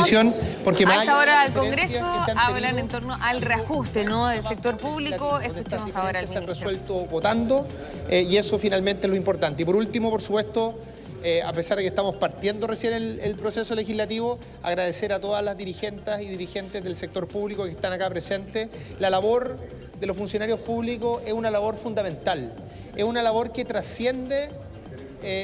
posición, porque a esta hora el diferencias Congreso que se han hablan tenido en torno al reajuste, ¿no?, del sector público. Escuchemos ahora al se han ministro. resuelto votando y eso finalmente es lo importante. Y por último, por supuesto, a pesar de que estamos partiendo recién el proceso legislativo, agradecer a todas las dirigentes y dirigentes del sector público que están acá presentes. La labor de los funcionarios públicos es una labor fundamental, es una labor que trasciende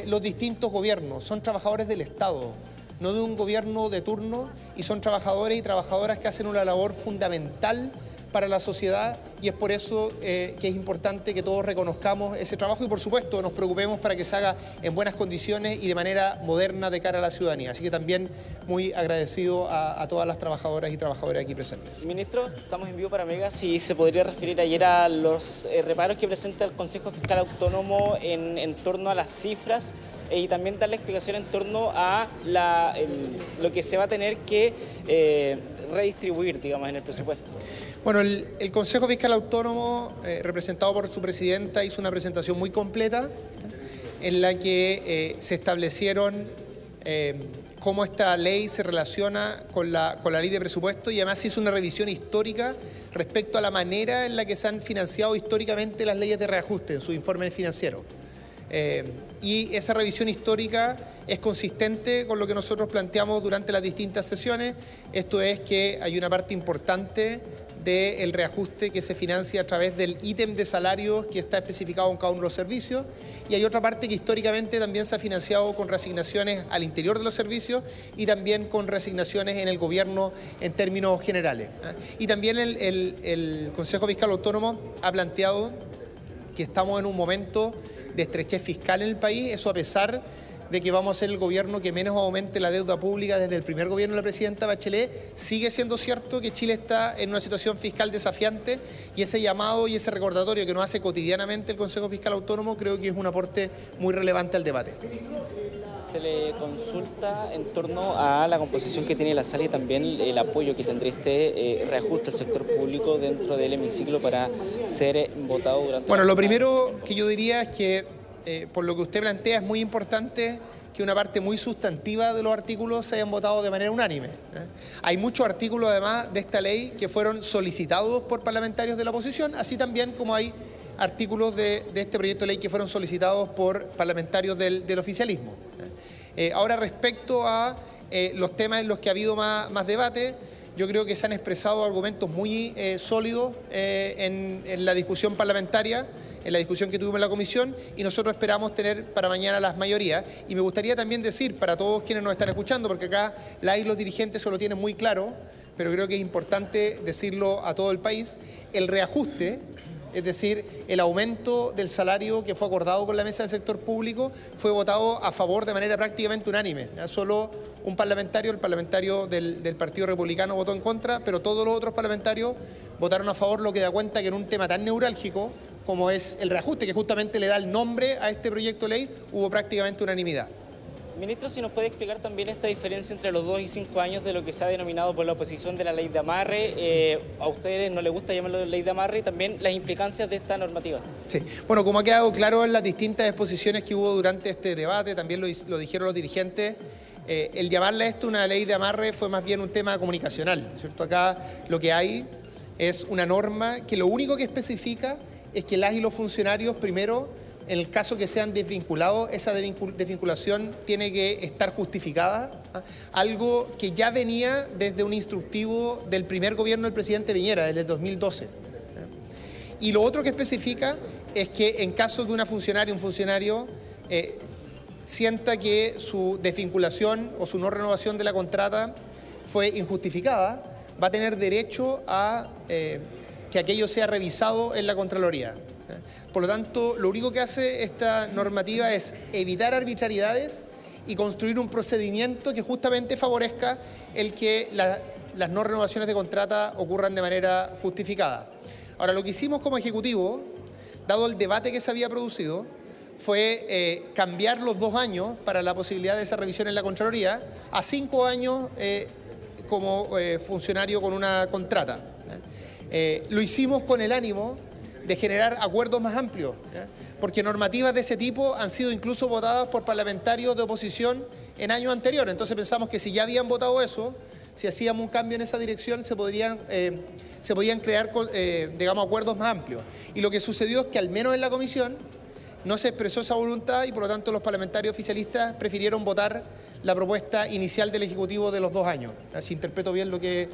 los distintos gobiernos. Son trabajadores del Estado, no de un gobierno de turno, y son trabajadores y trabajadoras que hacen una labor fundamental para la sociedad, y es por eso que es importante que todos reconozcamos ese trabajo y por supuesto nos preocupemos para que se haga en buenas condiciones y de manera moderna de cara a la ciudadanía. Así que también muy agradecido a todas las trabajadoras y trabajadores aquí presentes. Ministro, estamos en vivo para Mega. Si se podría referir ayer a los reparos que presenta el Consejo Fiscal Autónomo en torno a las cifras y también darle explicación en torno a lo que se va a tener que redistribuir, digamos, en el presupuesto. Bueno, el Consejo Fiscal Autónomo, representado por su presidenta, hizo una presentación muy completa en la que se establecieron cómo esta ley se relaciona con la ley de presupuesto, y además hizo una revisión histórica respecto a la manera en la que se han financiado históricamente las leyes de reajuste en sus informes financieros. Y esa revisión histórica es consistente con lo que nosotros planteamos durante las distintas sesiones. Esto es que hay una parte importante del reajuste que se financia a través del ítem de salarios que está especificado en cada uno de los servicios, y hay otra parte que históricamente también se ha financiado con reasignaciones al interior de los servicios y también con reasignaciones en el gobierno en términos generales. Y también el Consejo Fiscal Autónomo ha planteado que estamos en un momento de estrechez fiscal en el país, eso a pesar de que vamos a ser el gobierno que menos aumente la deuda pública desde el primer gobierno de la presidenta Bachelet. Sigue siendo cierto que Chile está en una situación fiscal desafiante, y ese llamado y ese recordatorio que nos hace cotidianamente el Consejo Fiscal Autónomo creo que es un aporte muy relevante al debate. Se le consulta en torno a la composición que tiene la sala y también el apoyo que tendría este reajuste al sector público dentro del hemiciclo para ser votado durante... Bueno, lo primero que yo diría es que por lo que usted plantea, es muy importante que una parte muy sustantiva de los artículos se hayan votado de manera unánime. Hay muchos artículos, además, de esta ley que fueron solicitados por parlamentarios de la oposición, así también como hay artículos de este proyecto de ley que fueron solicitados por parlamentarios del oficialismo. Ahora, respecto a los temas en los que ha habido más debate, yo creo que se han expresado argumentos muy sólidos en la discusión parlamentaria, en la discusión que tuvimos en la comisión, y nosotros esperamos tener para mañana las mayorías. Y me gustaría también decir para todos quienes nos están escuchando, porque acá los dirigentes se lo tienen muy claro, pero creo que es importante decirlo a todo el país, el reajuste, es decir, el aumento del salario que fue acordado con la mesa del sector público, fue votado a favor de manera prácticamente unánime. Solo un parlamentario, el parlamentario del Partido Republicano, votó en contra, pero todos los otros parlamentarios votaron a favor, lo que da cuenta que en un tema tan neurálgico como es el reajuste, que justamente le da el nombre a este proyecto de ley, hubo prácticamente unanimidad. Ministro, si nos puede explicar también esta diferencia entre los 2 y 5 años de lo que se ha denominado por la oposición de la ley de amarre. A ustedes no les gusta llamarlo ley de amarre, y también las implicancias de esta normativa. Sí, bueno, como ha quedado claro en las distintas exposiciones que hubo durante este debate, también lo dijeron los dirigentes, el llamarle a esto una ley de amarre fue más bien un tema comunicacional, ¿cierto? Acá lo que hay es una norma que lo único que especifica es que las y los funcionarios, primero, en el caso que sean desvinculados, esa desvinculación tiene que estar justificada, algo que ya venía desde un instructivo del primer gobierno del presidente Piñera, desde el 2012. Y lo otro que especifica es que en caso que un funcionario sienta que su desvinculación o su no renovación de la contrata fue injustificada, va a tener derecho a que aquello sea revisado en la Contraloría. Por lo tanto, lo único que hace esta normativa es evitar arbitrariedades y construir un procedimiento que justamente favorezca el que las no renovaciones de contrata ocurran de manera justificada. Ahora, lo que hicimos como Ejecutivo, dado el debate que se había producido, fue cambiar los 2 años para la posibilidad de esa revisión en la Contraloría a 5 años como funcionario con una contrata. Lo hicimos con el ánimo de generar acuerdos más amplios, porque normativas de ese tipo han sido incluso votadas por parlamentarios de oposición en años anteriores. Entonces pensamos que si ya habían votado eso, si hacíamos un cambio en esa dirección, se podían crear, digamos, acuerdos más amplios. Y lo que sucedió es que al menos en la comisión no se expresó esa voluntad y por lo tanto los parlamentarios oficialistas prefirieron votar la propuesta inicial del Ejecutivo de los 2 años. Así interpreto bien lo que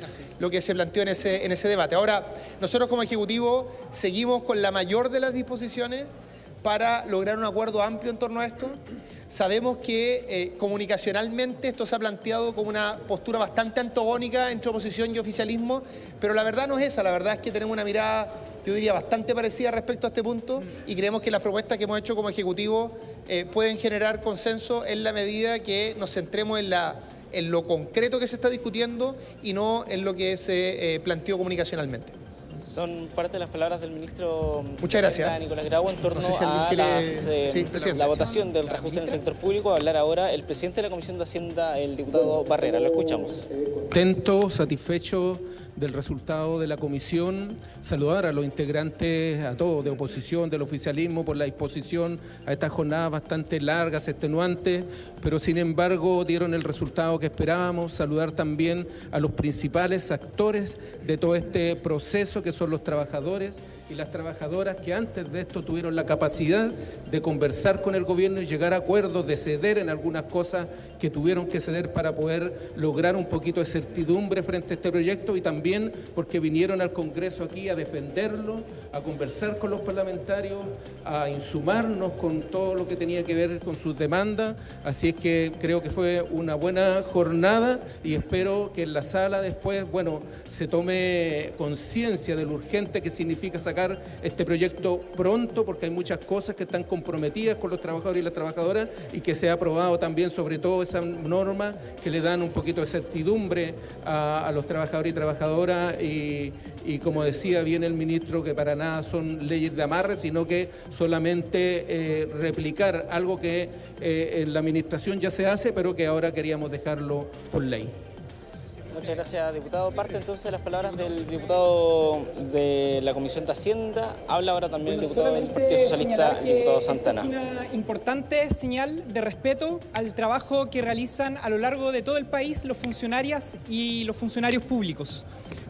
se planteó en ese debate. Ahora, nosotros como Ejecutivo seguimos con la mayor de las disposiciones para lograr un acuerdo amplio en torno a esto. Sabemos que comunicacionalmente esto se ha planteado como una postura bastante antagónica entre oposición y oficialismo, pero la verdad no es esa, la verdad es que tenemos una mirada, yo diría, bastante parecida respecto a este punto y creemos que las propuestas que hemos hecho como Ejecutivo pueden generar consenso en la medida que nos centremos en lo concreto que se está discutiendo y no en lo que se planteó comunicacionalmente. Son parte de las palabras del ministro Muchas gracias. Nicolás Grau en torno a la votación del reajuste en el sector público. Va a hablar ahora el presidente de la Comisión de Hacienda, el diputado Barrera. Lo escuchamos. Contento, satisfecho del resultado de la comisión, saludar a los integrantes, a todos, de oposición, del oficialismo, por la disposición a estas jornadas bastante largas, extenuantes, pero sin embargo dieron el resultado que esperábamos. Saludar también a los principales actores de todo este proceso, que son los trabajadores y las trabajadoras, que antes de esto tuvieron la capacidad de conversar con el gobierno y llegar a acuerdos, de ceder en algunas cosas que tuvieron que ceder para poder lograr un poquito de certidumbre frente a este proyecto, y también porque vinieron al Congreso aquí a defenderlo, a conversar con los parlamentarios, a insumarnos con todo lo que tenía que ver con sus demandas. Así es que creo que fue una buena jornada y espero que en la sala después, se tome conciencia de lo urgente que significa sacar este proyecto pronto, porque hay muchas cosas que están comprometidas con los trabajadores y las trabajadoras, y que se ha aprobado también sobre todo esas normas que le dan un poquito de certidumbre a los trabajadores y trabajadoras, y como decía bien el ministro, que para nada son leyes de amarre, sino que solamente replicar algo que en la administración ya se hace, pero que ahora queríamos dejarlo por ley. Muchas gracias, diputado. Parte entonces de las palabras del diputado de la Comisión de Hacienda. Habla ahora también el diputado del Partido Socialista, el diputado Santana. Es una importante señal de respeto al trabajo que realizan a lo largo de todo el país los funcionarias y los funcionarios públicos.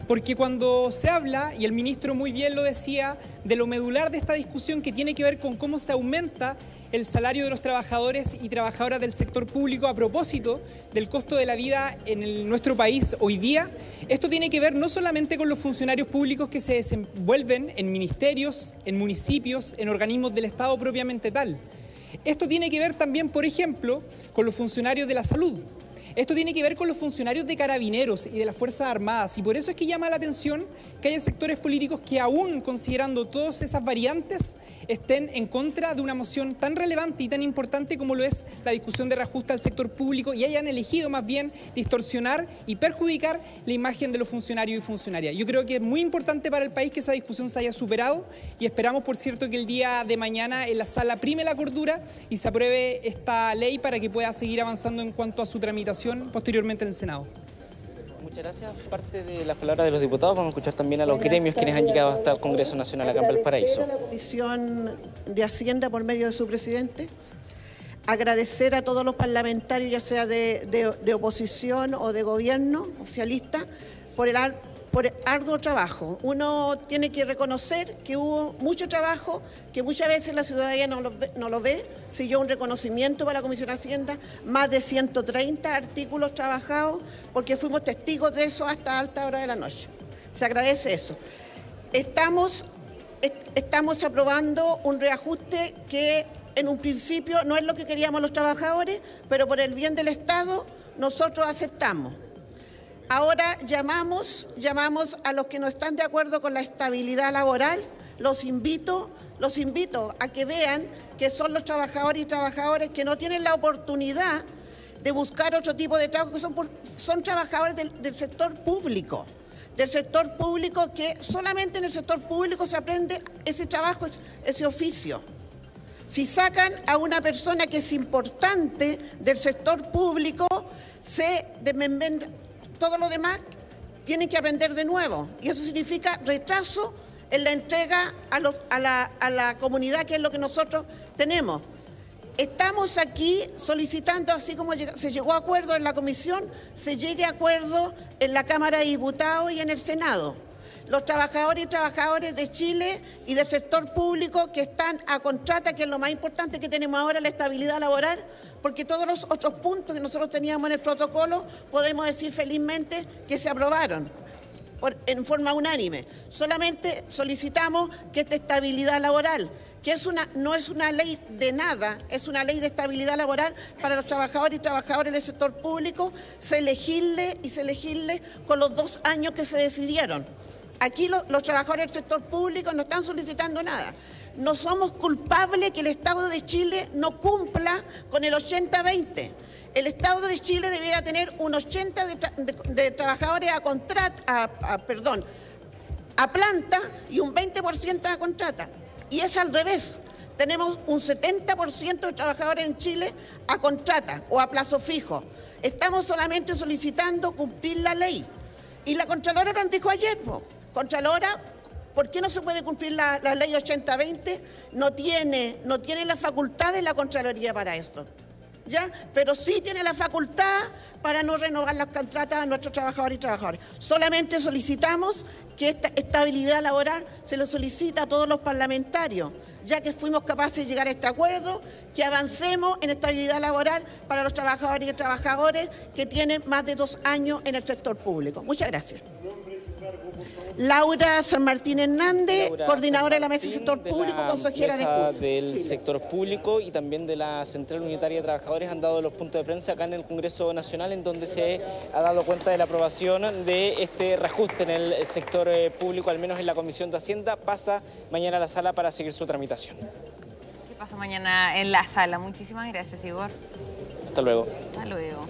Porque cuando se habla, y el ministro muy bien lo decía, de lo medular de esta discusión que tiene que ver con cómo se aumenta el salario de los trabajadores y trabajadoras del sector público a propósito del costo de la vida en nuestro país hoy día, esto tiene que ver no solamente con los funcionarios públicos que se desenvuelven en ministerios, en municipios, en organismos del Estado propiamente tal. Esto tiene que ver también, por ejemplo, con los funcionarios de la salud. Esto tiene que ver con los funcionarios de Carabineros y de las Fuerzas Armadas, y por eso es que llama la atención que haya sectores políticos que, aún considerando todas esas variantes, estén en contra de una moción tan relevante y tan importante como lo es la discusión de reajuste al sector público, y hayan elegido más bien distorsionar y perjudicar la imagen de los funcionarios y funcionarias. Yo creo que es muy importante para el país que esa discusión se haya superado, y esperamos, por cierto, que el día de mañana en la sala prime la cordura y se apruebe esta ley para que pueda seguir avanzando en cuanto a su tramitación posteriormente en el Senado. Muchas gracias. Parte de las palabras de los diputados, vamos a escuchar también a los gremios quienes han llegado hasta el Congreso Nacional acá en Valparaíso. La Comisión de Hacienda por medio de su presidente. Agradecer a todos los parlamentarios, ya sea de oposición o de gobierno oficialista, por el arduo trabajo. Uno tiene que reconocer que hubo mucho trabajo, que muchas veces la ciudadanía no lo ve. Siguió un reconocimiento para la Comisión de Hacienda, más de 130 artículos trabajados, porque fuimos testigos de eso hasta alta hora de la noche. Se agradece eso. Estamos aprobando un reajuste que en un principio no es lo que queríamos los trabajadores, pero por el bien del Estado nosotros aceptamos. Ahora llamamos a los que no están de acuerdo con la estabilidad laboral. Los invito a que vean que son los trabajadores y trabajadoras que no tienen la oportunidad de buscar otro tipo de trabajo, que son trabajadores del sector público. Que solamente en el sector público se aprende ese trabajo, ese oficio. Si sacan a una persona que es importante del sector público, se desmembra. Todo lo demás tienen que aprender de nuevo, y eso significa retraso en la entrega a la comunidad, que es lo que nosotros tenemos. Estamos aquí solicitando, así como se llegó a acuerdo en la comisión, se llegue a acuerdo en la Cámara de Diputados y en el Senado. Los trabajadores y trabajadoras de Chile y del sector público que están a contrata, que es lo más importante que tenemos ahora, la estabilidad laboral, porque todos los otros puntos que nosotros teníamos en el protocolo, podemos decir felizmente que se aprobaron en forma unánime. Solamente solicitamos que esta estabilidad laboral, que no es una ley de nada, es una ley de estabilidad laboral para los trabajadores y trabajadoras del sector público, se legisle con los 2 años que se decidieron. Aquí los trabajadores del sector público no están solicitando nada. No somos culpables que el Estado de Chile no cumpla con el 80-20. El Estado de Chile debiera tener un 80 de trabajadores a planta y un 20% a contrata. Y es al revés. Tenemos un 70% de trabajadores en Chile a contrata o a plazo fijo. Estamos solamente solicitando cumplir la ley. Y la Contralora nos dijo ayer, Contralora, ¿por qué no se puede cumplir la ley 80-20? No tiene la facultad de la Contraloría para esto, ¿ya? Pero sí tiene la facultad para no renovar las contratas a nuestros trabajadores y trabajadoras. Solamente solicitamos que esta estabilidad laboral se lo solicita a todos los parlamentarios, ya que fuimos capaces de llegar a este acuerdo, que avancemos en estabilidad laboral para los trabajadores y trabajadores que tienen más de 2 años en el sector público. Muchas gracias. Laura San Martín Hernández, coordinadora de la Mesa del Sector Público, consejera del sector público y también de la Central Unitaria de Trabajadores han dado los puntos de prensa acá en el Congreso Nacional, en donde se ha dado cuenta de la aprobación de este reajuste en el sector público, al menos en la Comisión de Hacienda. Pasa mañana a la sala para seguir su tramitación. ¿Qué pasa mañana en la sala? Muchísimas gracias, Igor. Hasta luego. Hasta luego.